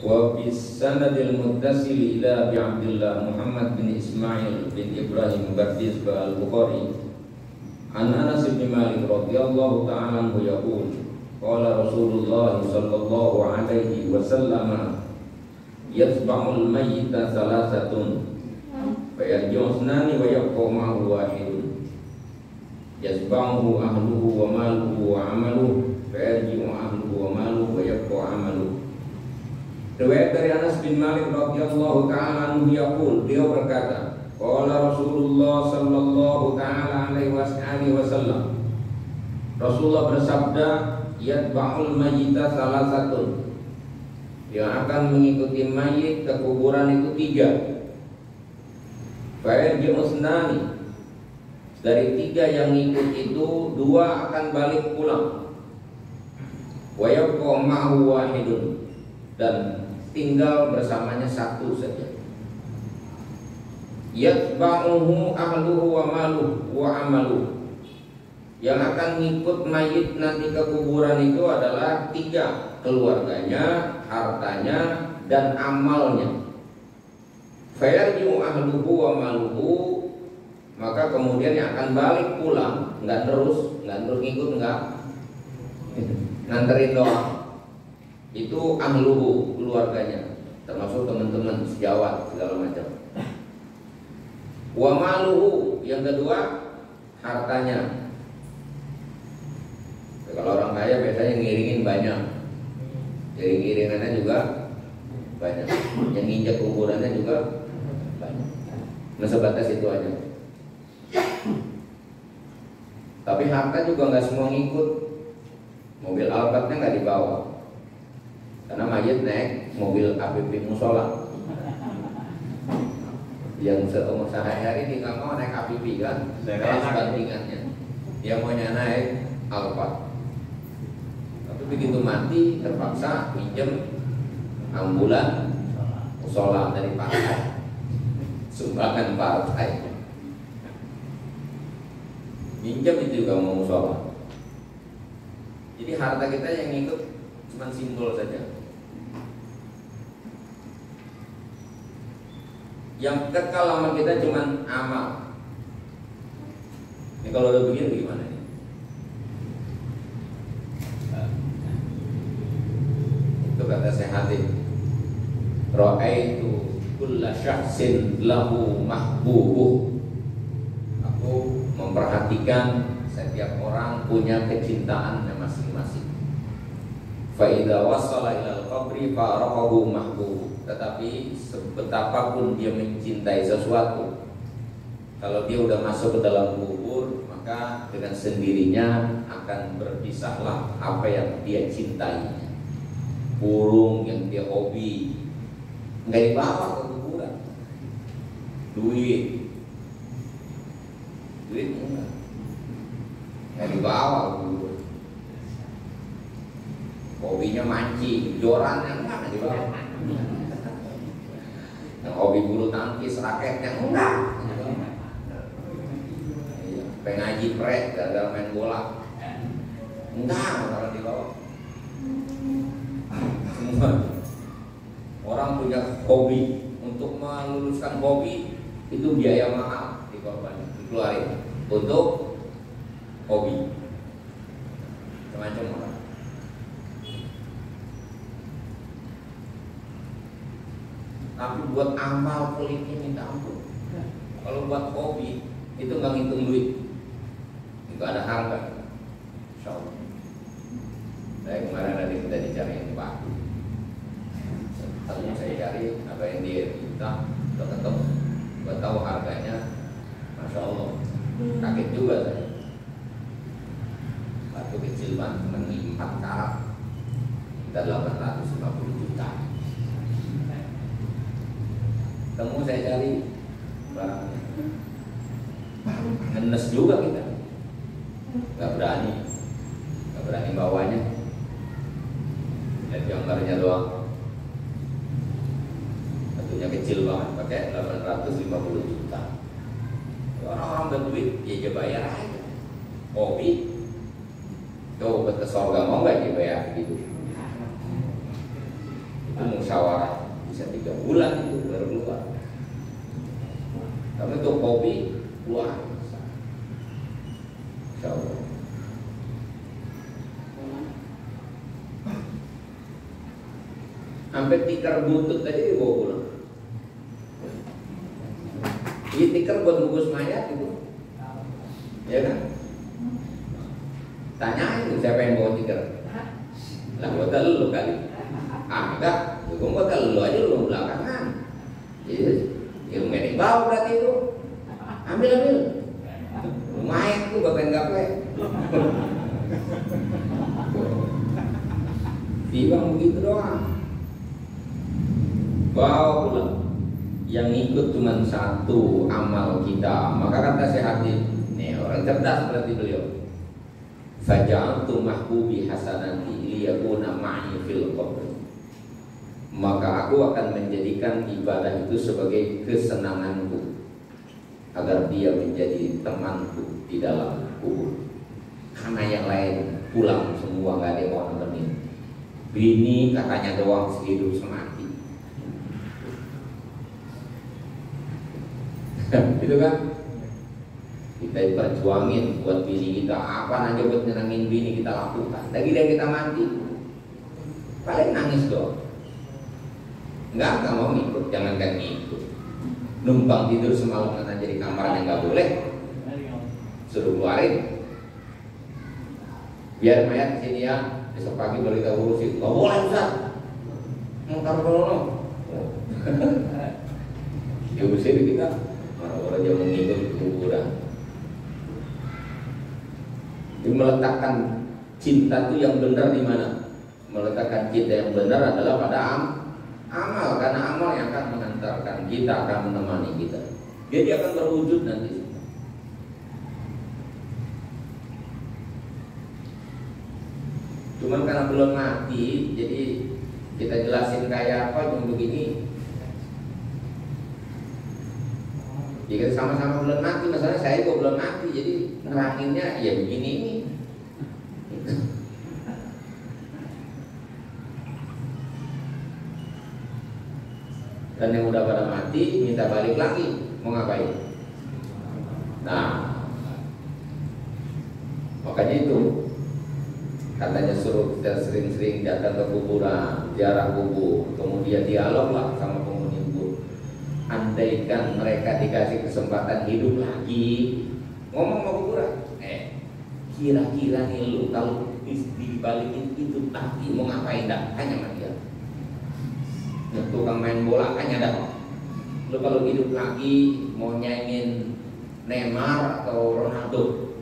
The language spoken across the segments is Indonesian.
Wa bis sanadil muttasil ila bi Abdullah Muhammad bin Ismail bin Ibrahim Bardis al-Bukhari an Anas bin Malik radhiyallahu ta'ala anhu yaqul qala Rasulullah sallallahu alaihi wasallam yasba'ul mayyita salasatun fa yarji'u ithnani wa yabqa ma'ahu wahidun yasba'uhu ahluhu wa maluhu wa 'amaluhu fa yarji'u ahluhu wa maluhu wa yabqa 'amaluhu. Riwayat dari Anas bin Malik radhiyallahu ta'ala anhu yaqul, beliau berkata, qala Rasulullah sallallahu ta'ala alaihi wasallam, Rasulullah bersabda, yatba'ul mayyita salasatun, yang akan mengikuti mayit ke kuburan itu 3. Fa'irji'u ithnani, dari 3 yang ikut itu 2 akan balik pulang. Wa yabqa ma'ahu wahidun, dan tinggal bersamanya 1 saja. Yatba'uhu ahluhu wa maluhu wa amaluhu, yang akan ngikut mayit nanti ke kuburan itu adalah 3, keluarganya, hartanya, dan amalnya. Fayarji'u ahluhu wa maluhu, maka kemudian yang akan balik pulang, nggak terus ngikut, nggak nganterin doang. Itu ahluhu, keluarganya, termasuk teman-teman sejawat segala macam. Wa maluhu, yang kedua hartanya. Kalau orang kaya biasanya ngiringin banyak, jadi ngiringannya juga banyak, yang injak kuburannya juga banyak. Nah, sebatas itu aja. Tapi harta juga nggak semua ngikut. Mobil Alphardnya nggak dibawa, karena mayit naik mobil APP musola. Yang seumur sehari-hari ini nggak mau naik APP kan, karena sebandingannya dia maunya naik Alphard. Tapi begitu mati terpaksa minjem ambulan musola dari partai, sumbangan partai. Minjem itu juga mau musola. Jadi harta kita yang ikut cuma simbol saja. Yang kekal lama kita cuma amal. Ini kalau udah begini gimana nih? Itu kata Syekh Ra'aitu kulla syahsin lahu mahbubuh. Aku memperhatikan setiap orang punya kecintaannya masing-masing. Fa idza wasala ilal qabri faraqahu mahbub. Tetapi betapapun dia mencintai sesuatu, kalau dia udah masuk ke dalam kubur, maka dengan sendirinya akan berpisahlah apa yang dia cintai. Burung yang dia hobi nggak dibawa ke kuburan. Duit enggak dibawa ke kuburan. Hobinya mancing, joran yang enggak dibawa. Yang hobi bulu tangkis, raket yang enggak. Pengaji prek, gagal main bola, enggak kalau dibawa. Semua orang punya hobi, untuk meluluskan hobi itu biaya mahal dikeluarin untuk hobi. Macam orang. Tapi buat amal kulitnya minta ampun. Kalau buat hobi itu nggak ngitung duit, nggak ada harga. Insyaallah. Saya kemarin tadi kita dicariin waktu. Setelah saya cari apa yang dia minta, udah ketemu. Gua tahu harganya, masya Allah. Kaget juga saya. Batu kecil banget, cuma 4 karat. Kita 850 juta. Temu saya cari barangnya, ngenes juga kita, nggak berani bawanya, lihat gambarnya doang, tentunya kecil banget, pakai 850 juta. Orang-orang berduit, ya bayar aja, hobi, coba ke surga mau nggak dibayar gitu? Itu musyawarah bulan itu baru keluar. Tapi untuk kopi keluar. Insya Allah. Sampai tikar butut aja dibawa pulang. Ini tikar buat bungkus mayat itu, ya kan? Tanyain siapa yang bawa tikar? Lah buat lu kali. Ah enggak, gue buat lu aja lu belakangan. Iya, ilmu ini bawa berarti itu. Ambil. Lumayan tuh bapak gaple. Timbang begitu doang. Bawa pulang. Yang ikut cuma satu amal kita. Maka kata Syekh Hatib, nih orang cerdas berarti beliau. Faja'altu mahbubi hasanati liyakuna ma'i fil qabr. Maka aku akan menjadikan ibadah itu sebagai kesenanganku, agar dia menjadi temanku di dalam kubur. Karena yang lain pulang semua, gak ada yang mau nemenin. Bini katanya doang sehidup semati. Gitu kan? Kita perjuangin buat bini kita, apa aja buat nyenangin bini kita lakukan. Lagi dia kita mati, paling nangis doang. Enggak mau ngikut, jangankan ngikut. Numpang tidur semalaman aja di kamar yang nggak boleh, suruh keluarin. Biar mayat di sini ya, besok pagi baru kita urusin. Nggak boleh Ustaz, mau taruh dulu. Ya urusin kita, orang-orang yang mengikut kuburan. Jadi meletakkan cinta itu yang benar di mana? Meletakkan cinta yang benar adalah pada amal, karena amal yang akan mengantarkan kita, akan menemani kita. Jadi akan berwujud nanti. Cuman karena belum mati, jadi kita jelasin kayak apa yang begini. Jika sama-sama belum mati, masalah saya kok belum mati, jadi nerahinnya ya begini ini. Dan yang udah pada mati minta balik lagi, mau ngapain? Nah, makanya itu katanya suruh kita sering-sering datang ke kuburan, ziarah kubur, kemudian dialog lah sama penghuni kubur. Andaikan mereka dikasih kesempatan hidup lagi, ngomong mau kuburan, kira-kira nih lu kalau dibalikin hidup lagi mau ngapain dah? Tanya sama dia. Tukang main bola tanya dah, lu kalau hidup lagi mau nyaingin Neymar atau Ronaldo?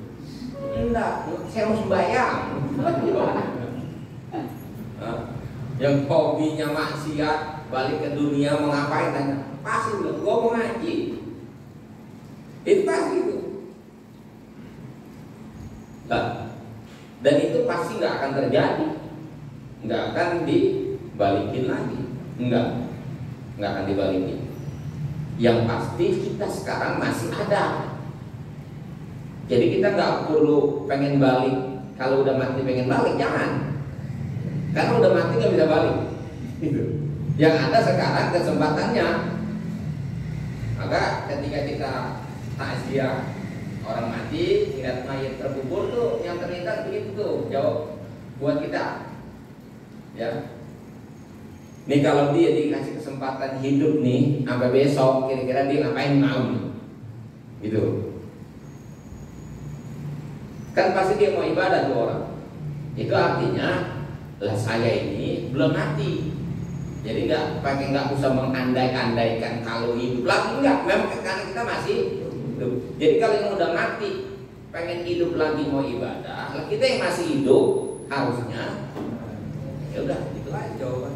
Enggak, saya mau sembahyang. Yang hobinya maksiat balik ke dunia mau ngapain tanya? Pasti bilang, gua mau ngaji. Itu pasti itu. Dan itu pasti nggak akan terjadi, nggak akan dibalikin lagi, nggak akan dibalikin. Yang pasti kita sekarang masih ada. Jadi kita nggak perlu pengen balik. Kalau udah mati pengen balik, jangan. Karena udah mati nggak bisa balik. Yang ada sekarang kesempatannya. Maka ketika kita takziah orang mati, lihat mayat terkubur tuh, yang terlintas begitu tuh, jawab buat kita. Ya. Nih kalau dia dikasih kesempatan hidup nih sampai besok, kira-kira dia ngapain malam? Gitu. Kan pasti dia mau ibadah tuh orang. Itu artinya lah saya ini belum mati. Jadi nggak usah mengandai-andaikan kalau hidup lagi, enggak. Memang karena kita masih hidup. Jadi kalau yang udah mati pengen hidup lagi mau ibadah, lah kita yang masih hidup harusnya ya udah itu aja jawaban.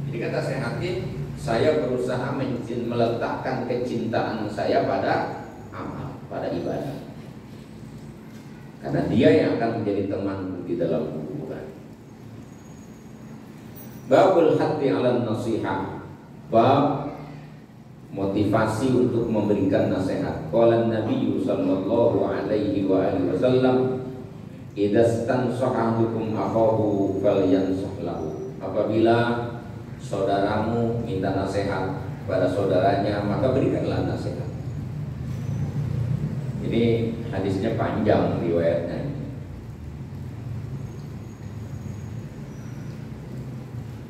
Jadi kata Syekh Hatib, saya berusaha meletakkan kecintaan saya pada amal, pada ibadah. Karena dia yang akan menjadi teman di dalam kuburan. Babul hati ala nasihat. Bab motivasi untuk memberikan nasihat. Qala Nabi sallallahu alaihi wa alihi wasallam, "Idza stansahakum akhahu falyansah lahu." Apabila saudaramu minta nasihat kepada saudaranya, maka berikanlah nasihat. Ini hadisnya panjang riwayatnya.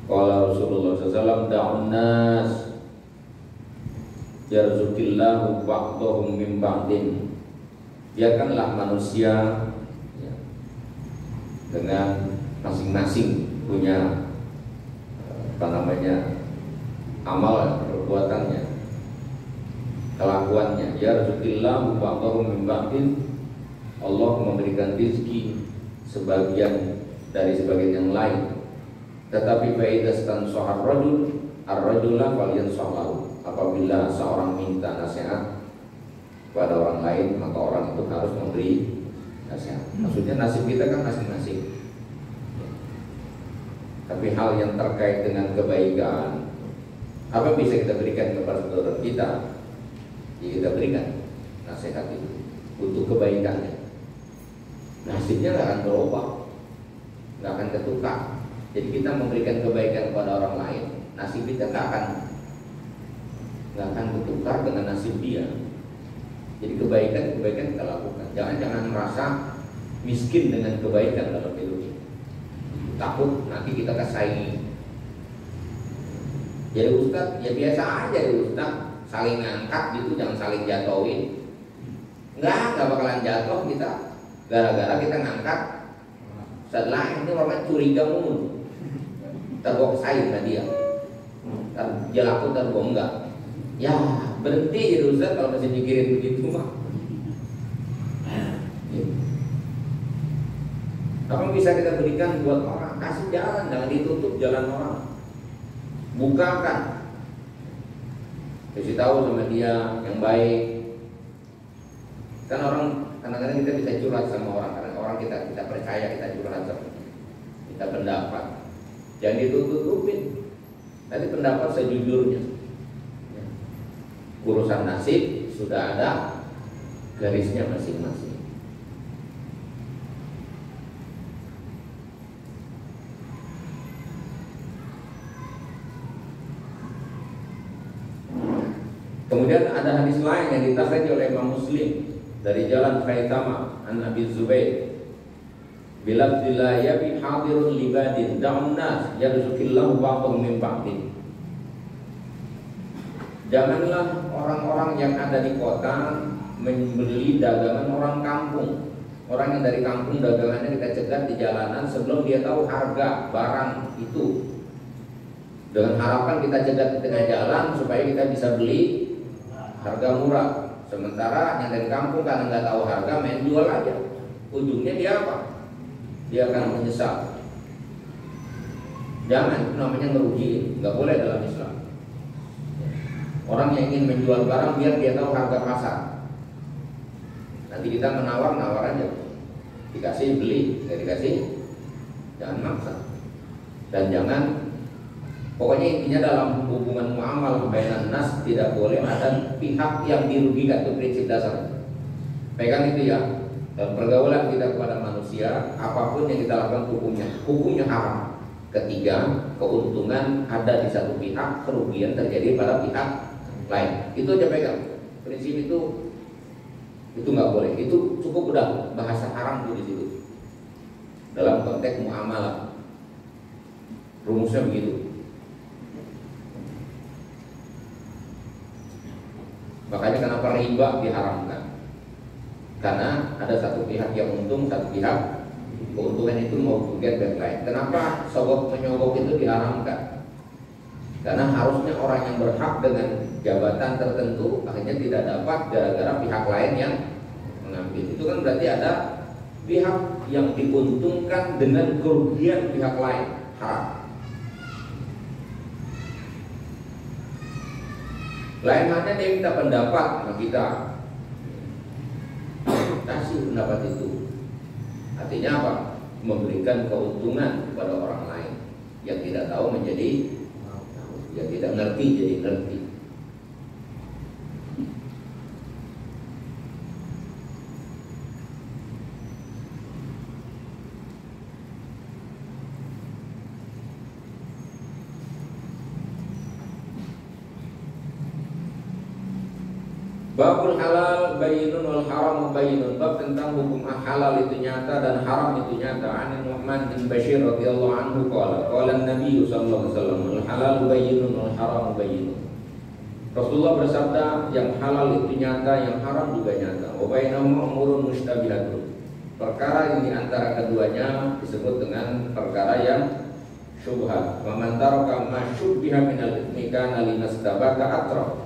Qala Rasulullah SAW, da'un nas yarzuqillahu ba'dahum min ba'din. Biarkanlah manusia ya, dengan masing-masing punya amal perbuatannya, kelakuannya. Yarzuqillahu ba'dahum min ba'din. Allah memberikan rezeki sebagian dari sebagian yang lain. Tetapi faidastan sohar rajul ar-rajulah falyansahu. Apabila seorang minta nasihat kepada orang lain, maka orang itu harus memberi nasihat. Maksudnya nasib kita kan masing-masing. Tapi hal yang terkait dengan kebaikan, apa bisa kita berikan kepada saudara kita? Ya, kita berikan nasihat itu untuk kebaikannya. Nasibnya nggak akan berubah, nggak akan ketukar. Jadi kita memberikan kebaikan kepada orang lain, nasib kita nggak akan bertukar dengan nasib dia. Jadi kebaikan kita lakukan. Jangan merasa miskin dengan kebaikan dalam hidup ini. Takut nanti kita kesaingi. Jadi ustaz, ya biasa aja ya ustaz, saling ngangkat gitu, jangan saling jatuhin. Nggak bakalan jatuh kita gara-gara kita ngangkat. Setelah ini orang curiga mulu. Terbawa saing sama dia, dia laku terbawa enggak. Ya berhenti ya Ustaz kalau masih mikirin begitu mah. Apa yang bisa kita berikan buat orang? Kasih jalan, jangan ditutup jalan orang. Bukakan, kasih tahu sama dia yang baik. Kan orang kadang-kadang kita bisa curhat sama orang, karena orang kita percaya, kita curhat sama dia, kita pendapat. Jangan ditutup-tutupin. Tadi pendapat sejujurnya. Urusan nasib sudah ada garisnya masing-masing. Kemudian ada hadis lain yang ditakhrij oleh Imam Muslim dari jalan Khaitama an Abi Zubair. Bila yabi hadirun libadin da'un nas yarzuqillahu ba'dahum min ba'din. Janganlah orang-orang yang ada di kota membeli dagangan orang kampung. Orang yang dari kampung dagangannya kita cegat di jalanan sebelum dia tahu harga barang itu. Dengan harapan kita cegat di tengah jalan supaya kita bisa beli harga murah. Sementara yang dari kampung karena nggak tahu harga main jual aja. Ujungnya dia apa? Dia akan menyesal. Jangan, itu namanya ngerugiin, nggak boleh dalam Islam. Orang yang ingin menjual barang biar dia tahu harga pasar. Nanti kita menawar aja. Dikasih beli, nggak dikasih jangan maksa. Dan jangan, pokoknya intinya dalam hubungan muamalah bainan nas tidak boleh ada pihak yang dirugikan. Itu prinsip dasar. Pegang itu ya. Dan pergaulan kita kepada manusia, apapun yang kita lakukan hukumnya haram. Ketiga, keuntungan ada di satu pihak, kerugian terjadi pada pihak lain. Itu aja pegang. Prinsip itu nggak boleh. Itu cukup udah bahasa haram tuh di situ. Dalam konteks muamalah, rumusnya begitu. Makanya kenapa riba diharamkan? Karena ada satu pihak yang untung, satu pihak keuntungan itu mau kerugian pihak lain. Kenapa sogok menyogok itu diharamkan? Karena harusnya orang yang berhak dengan jabatan tertentu akhirnya tidak dapat gara-gara pihak lain yang mengambil. Itu kan berarti ada pihak yang diuntungkan dengan kerugian pihak lain. Haram. Lain halnya dia minta pendapat sama kita, kasih pendapat itu. Artinya apa? Memberikan keuntungan kepada orang lain yang tidak tahu menjadi tahu, yang tidak ngerti jadi ngerti. Babul halal bayyinun wal haram bayyinun. Bab tentang hukum halal itu nyata dan haram itu nyata. An Nu'man bin Bashir radhiyallahu anhu qala Nabi sallallahu alaihi wasallam al halal bayyinun wal haram bayyinun. Rasulullah bersabda, yang halal itu nyata, yang haram juga nyata. Wa bainahuma umurun mushtabihatun. Perkara yang di antara keduanya disebut dengan perkara yang syubhat. Wa man taraka ma syubbiha minal itsmi kana limastabaka atraf.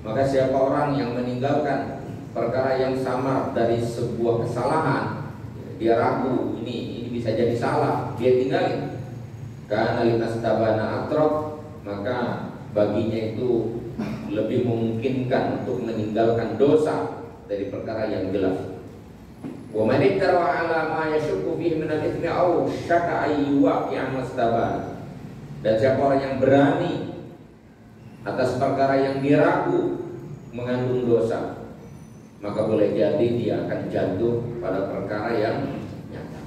Maka siapa orang yang meninggalkan perkara yang samar dari sebuah kesalahan, dia ragu ini bisa jadi salah, dia tinggalin. Karena linas tabana atrof, maka baginya itu lebih memungkinkan untuk meninggalkan dosa dari perkara yang jelas. Wa man ittara ala ma yashukku fihi min al-ithmi aw syaka ayyuwa yang mustabana. Dan siapa orang yang berani atas perkara yang diragu mengandung dosa, maka boleh jadi dia akan jatuh pada perkara yang nyata.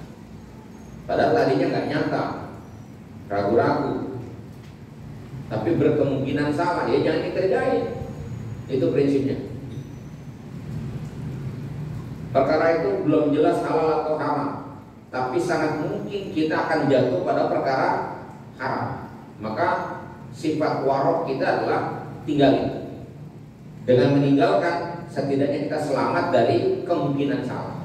Padahal tadinya nggak nyata, ragu-ragu, tapi berkemungkinan salah, ya jangan dikerjain. Itu prinsipnya. Perkara itu belum jelas halal atau haram, tapi sangat mungkin kita akan jatuh pada perkara haram. Maka sifat warok kita adalah tinggalin. Dengan meninggalkan, setidaknya kita selamat dari kemungkinan salah.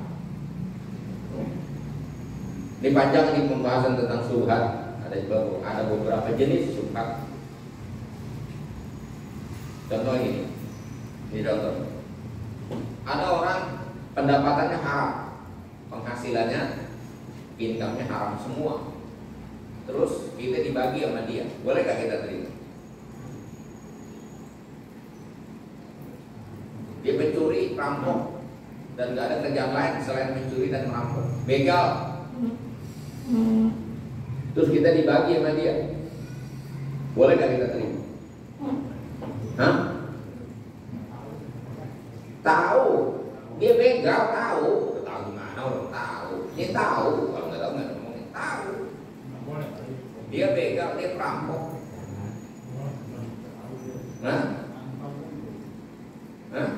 Ini panjang ini pembahasan tentang syubhat. Ada beberapa jenis syubhat. Contoh ini contoh. Ada orang pendapatannya haram, penghasilannya, income-nya haram semua. Terus kita dibagi sama dia, boleh gak kita terima? Dia mencuri, rampok, dan gak ada kerjaan lain selain mencuri dan merampok, begal. Terus kita dibagi sama dia, boleh gak kita terima? Hah? Tahu dia begal, tahu gimana orang tahu? Dia tahu, kalau nggak tahu nggak ngomongin, tahu. Dia begal, dia perampok. Hah? Hah?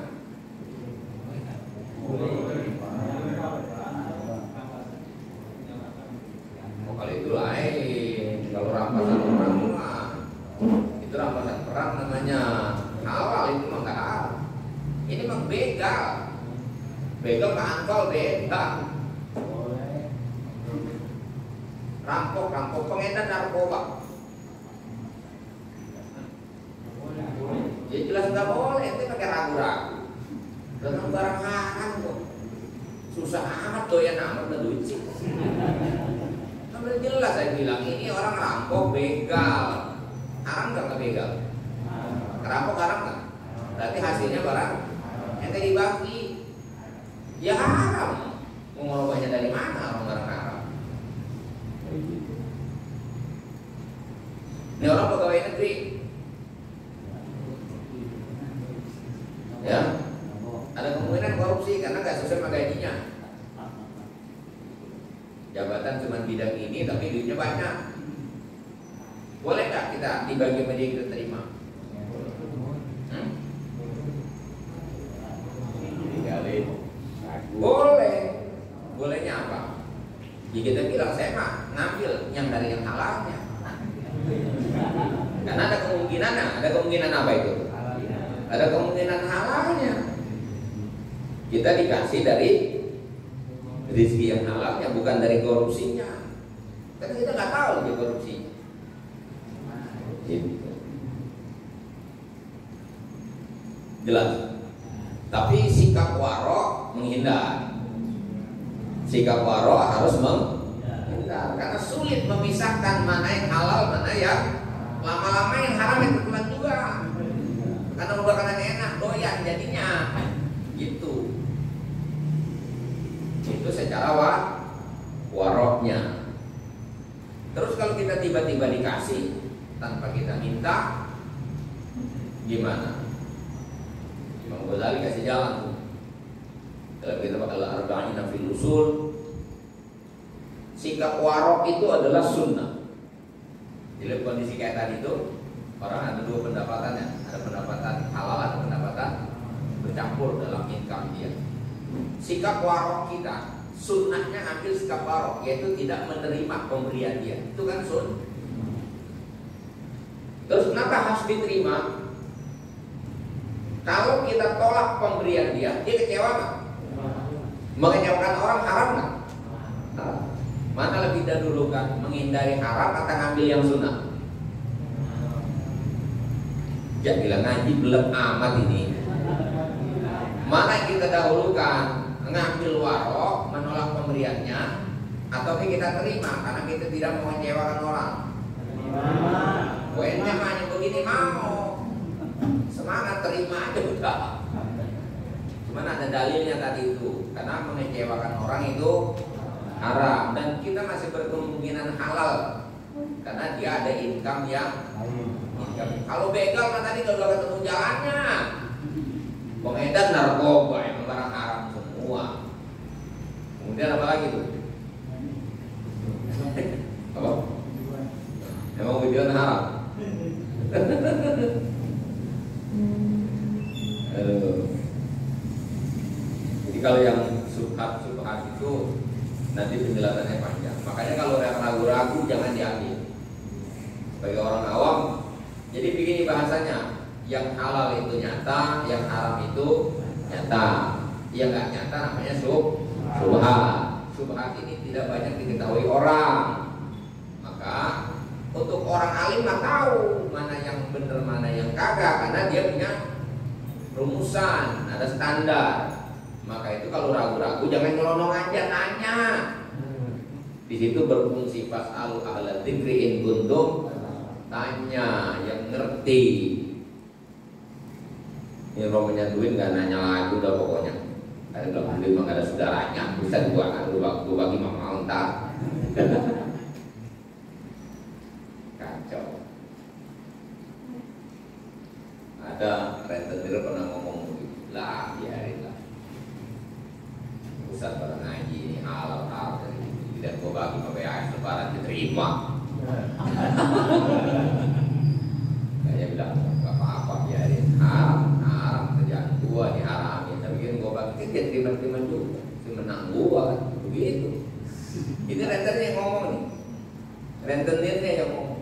Oh, kalau itu lain. Kalau rampasan orang mah itu rampasan perang namanya. Halal itu mah nggak halal. Ini mah begal. Begal mangkol begal. Rampok pengedar narkoba. Ya jelas nggak boleh, itu pakai ragu-ragu. Dengan barang haram kok. Susah amat doyan amat duit sih. Kan jelas saya bilang ini orang rampok begal. Haram nggak begal? Rampok haram nggak? Berarti hasilnya barang yang tadi dibagi. Ya haram. Mau ngerubahnya dari mana orang barang haram? Ini orang pegawai negeri, ya, ada kemungkinan korupsi karena nggak sesuai sama gajinya. Jabatan cuma bidang ini tapi duitnya banyak. Boleh nggak kita dibagi sama dia kita terima? Boleh. Bolehnya apa? Ya kita bilang saya mah ngambil yang dari yang halalnya. Karena ada kemungkinan apa itu? Ada kemungkinan halalnya. Kita dikasih dari rezeki yang halalnya, bukan dari korupsinya. Karena kita nggak tahu dia korupsinya. Jelas. Tapi sikap waro menghindar. Sikap waro harus menghindar karena sulit memisahkan mana yang halal, mana yang lama-lama yang haram yang tertular juga. Karena makanan enak, doyan jadinya. Gitu. Itu secara waroknya. Terus kalau kita tiba-tiba dikasih tanpa kita minta, gimana? Imam Ghazali kasih jalan dalam kitab Al-Arba'in fil Usul. Sikap warok itu adalah sunnah. Dalam kondisi kayak tadi itu, orang ada dua pendapatannya, ada pendapatan halal, ada pendapatan campur dalam income dia. Sikap warok kita, sunnahnya ambil sikap warok, yaitu tidak menerima pemberian dia. Itu kan sun. Terus kenapa harus diterima? Kalau kita tolak pemberian dia kecewa nggak? Mengecewakan orang haram nggak? Mana lebih dahulukan, menghindari haram atau ngambil yang sunnah? Ya bilang ngaji belum amat ini. Mana yang kita dahulukan, ngambil warok, menolak pemberiannya, atau kita terima karena kita tidak mau mengecewakan orang? Poinnya hanya begini, mau semangat terima aja udah. Cuman ada dalilnya tadi itu, karena mengecewakan orang itu haram dan kita masih berkemungkinan halal karena dia ada income yang kalau begal kan tadi udah ketemu jalannya. Pengedar narkoba yang barang haram semua. Kemudian apa lagi tuh? Apa? Emang video haram? Jadi kalau yang subhat itu nanti penjelasannya panjang. Makanya kalau yang ragu-ragu jangan diambil. Sebagai orang awam, jadi begini bahasanya, yang halal itu nyata, yang haram itu nyata. Yang nggak nyata namanya subhat. Subhat ini tidak banyak diketahui orang. Maka untuk orang alim mah tahu mana yang benar mana yang kagak, karena dia punya rumusan, ada standar. Maka itu kalau ragu-ragu jangan nyelonong aja, tanya. Di situ berfungsi fas'alu ahla dzikri in kuntum, tanya yang ngerti. Ini romonya duit nggak nanya lagi udah pokoknya. Ada bilang duit mah ada saudaranya, bisa gua bagi mau ntar. Kacau. Ada rentenir pernah ngomong begitu, lah biarin lah. Ustaz pada ngaji ini halal tidak gua bagi ke PAS lebaran diterima. Saya bilang nggak apa-apa biarin, haram kerjaan gua diharamin, tapi kan gua bagi kan terima juga, si menang gua kan begitu. Ini rentenir yang ngomong nih, rentenirnya yang ngomong,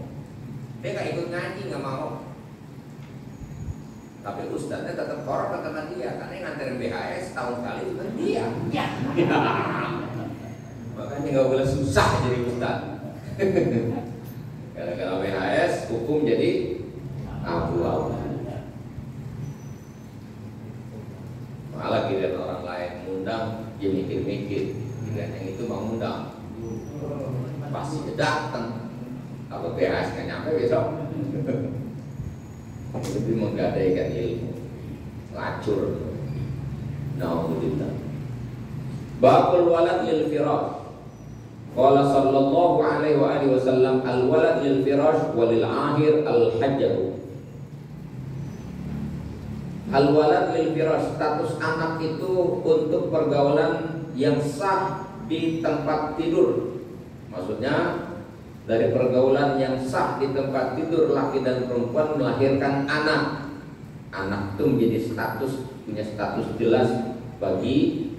dia nggak ikut ngaji nggak mau, tapi ustadznya tetap korup sama dia, karena yang nganterin BHS tahun kali itu kan dia. Makanya nggak boleh susah jadi ustadz. Gara-gara BHS hukum jadi abu-abu. Malah giliran orang lain ngundang, dia mikir-mikir, giliran yang itu mau ngundang, pasti datang. Kalau BHS nggak nyampe besok. Lebih menggadaikan ilmu, lacur. Nauzubillah. Babul walad lil firash. Qala sallallahu alaihi wa alihi wasallam al walad lil firash walil ahir al hajar. Al walad lil firash, status anak itu untuk pergaulan yang sah di tempat tidur. Maksudnya dari pergaulan yang sah di tempat tidur, laki dan perempuan melahirkan anak. Anak itu menjadi punya status jelas bagi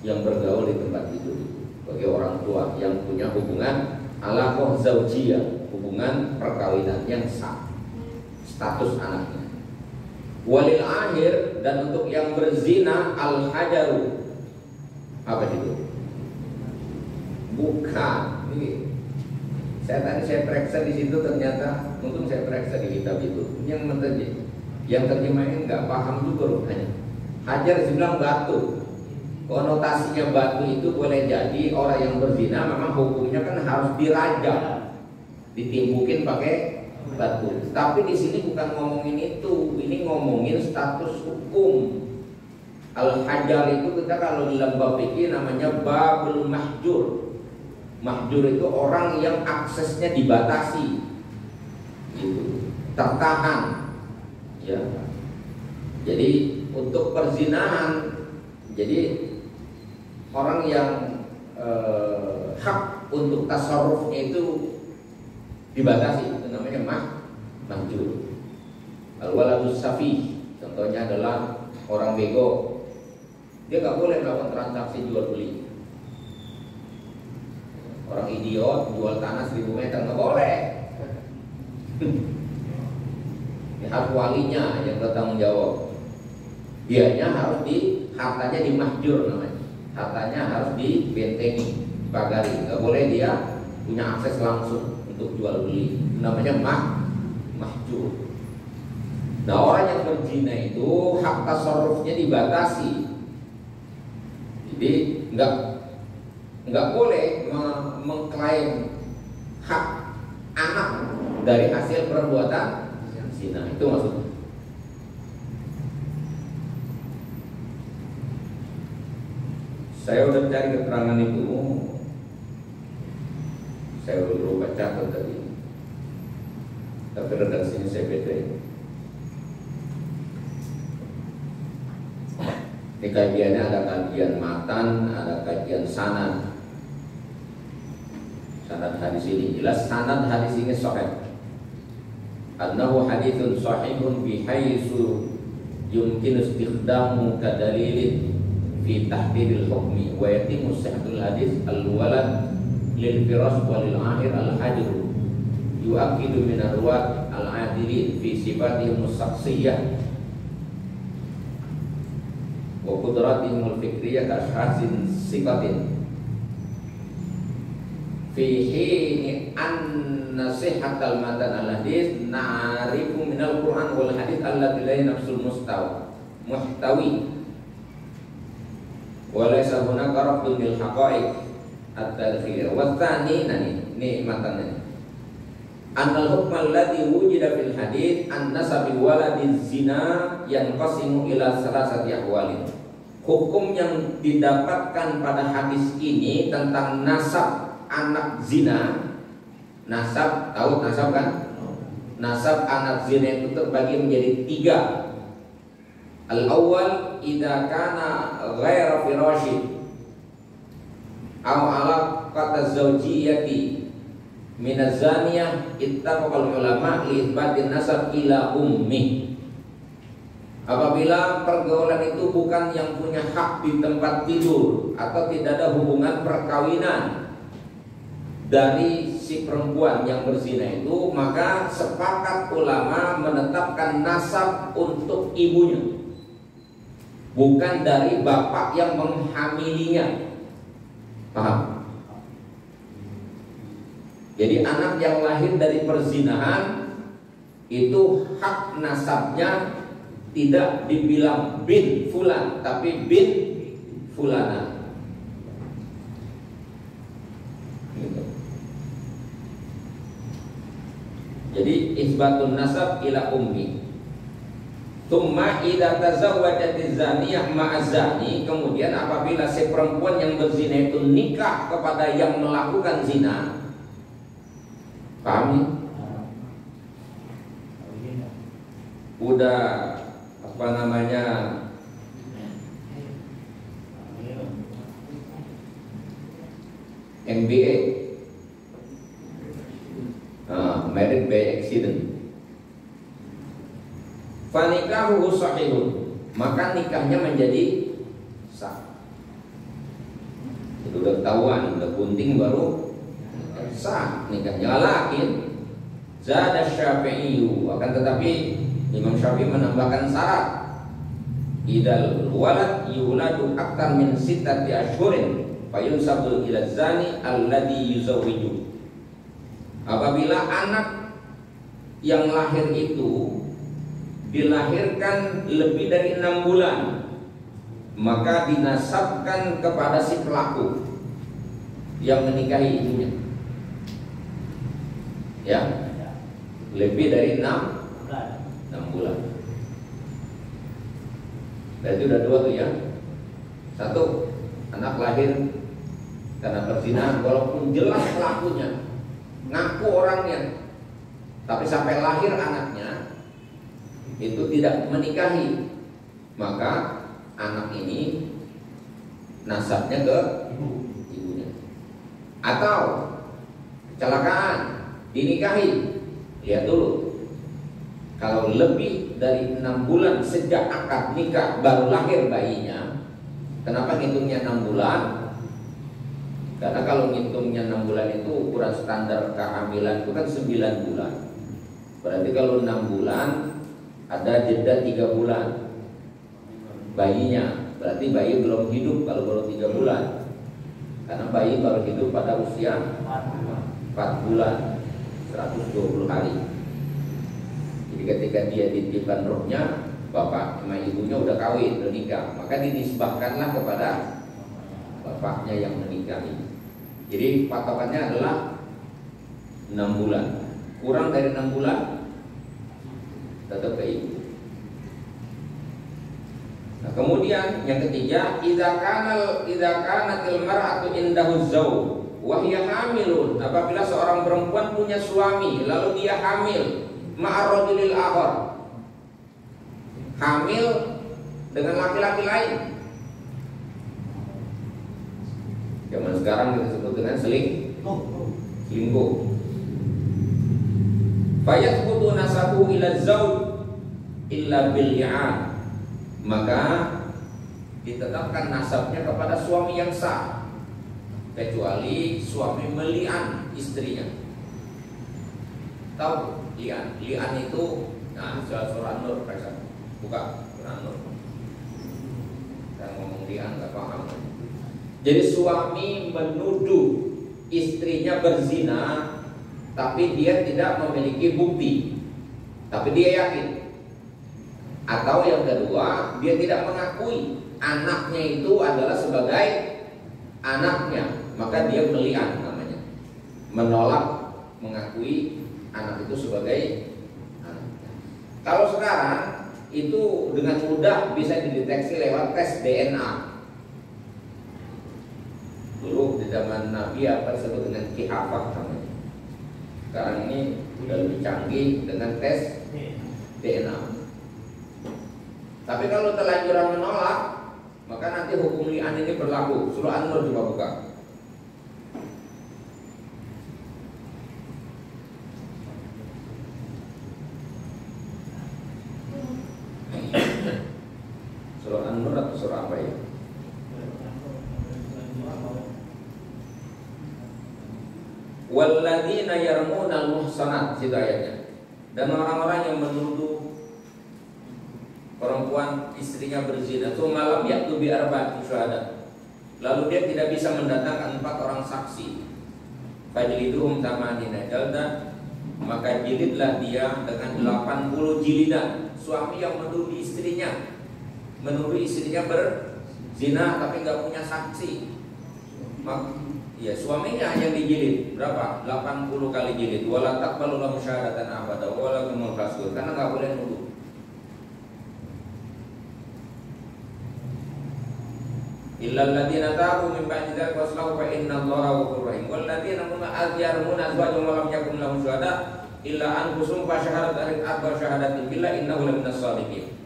yang bergaul di tempat tidur, bagi orang tua yang punya hubungan alaqah zaujiyah, hubungan perkawinan yang sah, status anaknya. Walil akhir, dan untuk yang berzina al hajaru. Apa itu? Bukan ini. Saya periksa di situ, ternyata untung saya periksa di kitab itu. Yang terjemahin nggak paham juga rupanya. Hajar dibilang batu. Konotasinya batu itu boleh jadi orang yang berzina memang hukumnya kan harus dirajam, ditimbukin pakai batu. Tapi di sini bukan ngomongin itu, ini ngomongin status hukum. Al hajar itu kita kalau di dalam bab fikih namanya babul mahjur. Mahjur itu orang yang aksesnya dibatasi, gitu, tertahan, ya. Jadi untuk perzinahan, jadi orang yang hak untuk tasarrufnya itu dibatasi, itu namanya mahjur. Al waladus safi, contohnya adalah orang bego, dia nggak boleh melakukan transaksi jual beli. Orang idiot jual tanah 1000 meter nggak boleh. Harus walinya yang bertanggung jawab. Dianya harus hartanya dimahjur namanya. Hartanya harus dibentengi, dipagari. Nggak boleh dia punya akses langsung untuk jual beli. Namanya mahjur. Nah, orang yang berzina itu hak tasarrufnya dibatasi. Jadi nggak boleh mengklaim hak anak dari hasil perbuatan zina. Itu maksudnya. Saya udah cari keterangan itu. Saya udah baca tadi. Tapi redaksinya saya beda. Di kajiannya ada kajian matan, ada kajian sanad. Sanad hadis ini jelas sanad hadis ini sahih. Annahu haditsun sahihun bihaitsu yumkin istikhdamu kadalilin fi tahdidil hukmi wa yatimu sihhatul hadis al-walad lil firas walil akhir al-hajr yu'akidu min arwat al-adilin fi sifatihim as-shakhsiyah wa qudratihim al-fikriyah ka ashasin sifatin fi hini anna sihhatal matan al-hadis na'rifu min al-Qur'an wal hadis allati la nafsul muhtawi wa laysa hunaka rabbun bil haqa'iq at-tadkhir wa tsani ini matannya annal hukma alladhi wujida fil hadis an-nasabi waladiz zina yanqasimu ila salasati ahwalin. Hukum yang didapatkan pada hadis ini tentang nasab anak zina. Nasab, tahu nasab kan? Nasab anak zina itu terbagi menjadi 3. Al-awwal idza kana ghaira firashi aw ala qata zawjiyati min az-zaniyah ittafaqal ulama li itsbatin nasab ila ummi. Apabila pergaulan itu bukan yang punya hak di tempat tidur atau tidak ada hubungan perkawinan dari si perempuan yang berzina itu, maka sepakat ulama menetapkan nasab untuk ibunya, bukan dari bapak yang menghamilinya. Paham? Jadi anak yang lahir dari perzinahan itu hak nasabnya tidak dibilang bin fulan, tapi bin fulana. Gitu. Jadi isbatun nasab ila ummi. Tsumma idza tazawwajatiz zaniyah ma'az-zani, kemudian apabila si perempuan yang berzina itu nikah kepada yang melakukan zina. Paham nih? Udah apa namanya? MBA, married by accident. Fanikahu sahihun, maka nikahnya menjadi sah. Itu udah ketahuan, udah gunting baru sah nikahnya. Lakin zada Syafi'i, akan tetapi Imam Syafi'i menambahkan syarat. Idal walad yuladu aktar min sittati ashhurin fayunsabu ila zani alladhi yuzawwiju. Apabila anak yang lahir itu dilahirkan lebih dari 6 bulan, maka dinasabkan kepada si pelaku yang menikahi ibunya. Ya, lebih dari 6 bulan. Berarti udah 2 tuh ya. 1, anak lahir karena perzinahan, walaupun jelas pelakunya, ngaku orangnya, tapi sampai lahir anaknya itu tidak menikahi, maka anak ini nasabnya ke ibunya. Atau kecelakaan, dinikahi, lihat dulu, kalau lebih dari 6 bulan sejak akad nikah baru lahir bayinya. Kenapa ngitungnya 6 bulan? Karena kalau ngitungnya 6 bulan itu ukuran standar kehamilan itu kan 9 bulan. Berarti kalau 6 bulan ada jeda 3 bulan bayinya. Berarti bayi belum hidup kalau baru 3 bulan. Karena bayi baru hidup pada usia 4 bulan 120 hari. Jadi ketika dia ditiupkan rohnya, bapak sama ibunya udah kawin, udah nikah, maka dinisbahkanlah kepada bapaknya yang menikahi. Jadi patokannya adalah 6 bulan. Kurang dari 6 bulan tetap ke ibu. Nah, kemudian yang ketiga, idza kanatil mar'atu indahu zawj wa hiya hamilun. Apabila seorang perempuan punya suami lalu dia hamil ma'ar-rajulil akhar, hamil dengan laki-laki lain. Zaman sekarang kita sebut dengan selingkuh. Fayathbutu nasabu ila zawj illa bil li'an. Maka ditetapkan nasabnya kepada suami yang sah, kecuali suami meli'an istrinya. Tahu li'an? Li'an itu, nah, surah Nur, buka surah Nur. Saya ngomong li'an nggak paham. Jadi suami menuduh istrinya berzina, tapi dia tidak memiliki bukti, tapi dia yakin. Atau yang kedua, dia tidak mengakui anaknya itu adalah sebagai anaknya, maka dia meli'an namanya, menolak mengakui anak itu sebagai anaknya. Kalau sekarang itu dengan mudah bisa dideteksi lewat tes DNA. Dulu di zaman Nabi apa disebut dengan kihafah namanya. Sekarang ini sudah lebih canggih dengan tes DNA. Tapi kalau terlanjuran menolak, maka nanti hukum li'an ini berlaku. Surah An-Nur coba buka. Surah An-Nur atau surah apa ya? Walladzina yarmunal muhsanat, situ ayatnya. Dan orang-orang yang menuduh perempuan istrinya berzina, itu malam yaktu bi arba'ati syuhada, lalu dia tidak bisa mendatangkan 4 orang saksi, fajliduhum tamanina jaldan, maka jilidlah dia dengan 80 jilidan. Suami yang menuduh istrinya berzina tapi nggak punya saksi, ya suaminya yang dijilid berapa? 80 kali jilid. Wala taqbalu lahu syahadatan abada wala humul fasqun, karena nggak boleh nuduh. Illal ladzina tabu min ba'di dzalika waslahu fa innallaha ghafurur rahim. Wal ladzina yarmuna azwajahum wa lam yakun lahum syuhada illa anfusum fa syahadatu arba syahadatin billahi innahu laminas shadiqin.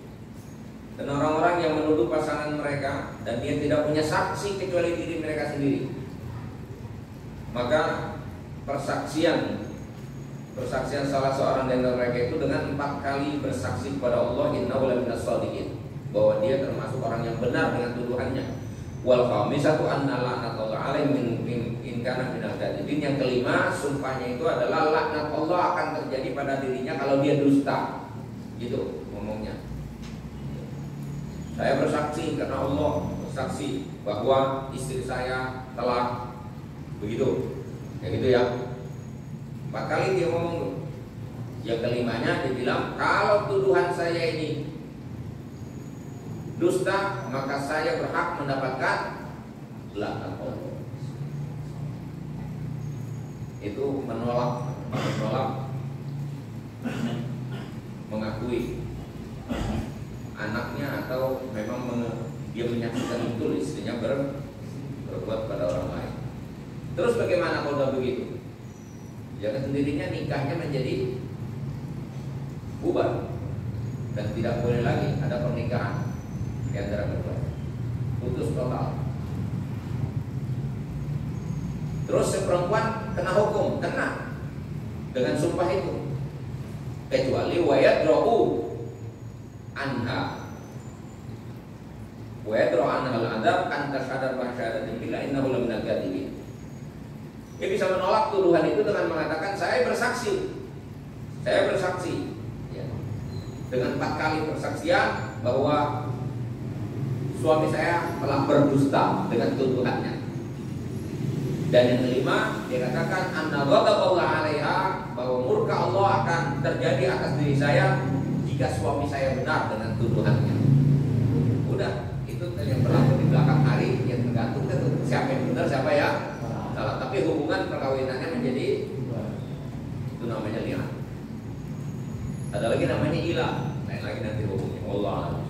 Dan orang-orang yang menuduh pasangan mereka dan dia tidak punya saksi kecuali diri mereka sendiri, maka persaksian salah seorang dari mereka itu dengan 4 kali bersaksi kepada Allah innahu laminas shadiqin, bahwa dia termasuk orang yang benar dengan tuduhannya. Wal khamisatu anna la'natullahi alaihi in kana minal kadhibin. Yang kelima, sumpahnya itu adalah laknat Allah akan terjadi pada dirinya kalau dia dusta. Gitu ngomongnya. Saya bersaksi karena Allah bersaksi bahwa istri saya telah begitu. Ya gitu ya. 4 kali dia ngomong tuh. Yang kelimanya dia bilang, kalau tuduhan saya ini dusta, maka saya berhak mendapatkan laknat Allah. Itu menolak mengakui anaknya, atau memang dia menyaksikan betul istrinya berbuat pada orang lain. Terus bagaimana kalau udah begitu? Ya sendirinya nikahnya menjadi bubar dan tidak boleh lagi ada pernikahan di antara kedua, putus total. Terus si perempuan kena hukum, kena dengan sumpah itu, kecuali wayat rohu anha wa yadra anha al-adab an tashhadu wa syahadati billah innahu laminal kadhibin. Dia bisa menolak tuduhan itu dengan mengatakan saya bersaksi ya. Dengan 4 kali persaksian bahwa suami saya telah berdusta dengan tuduhannya. Dan yang kelima, dia katakan anna ghadaballah 'alaiha, bahwa murka Allah akan terjadi atas diri saya jika suami saya benar dengan tuduhannya. Udah, itu yang berlaku di belakang hari, yang tergantung siapa yang benar, siapa ya salah. Tapi hubungan perkawinannya menjadi itu namanya li'an. Ada lagi namanya ilah, lain lagi nanti hubungnya. Allah.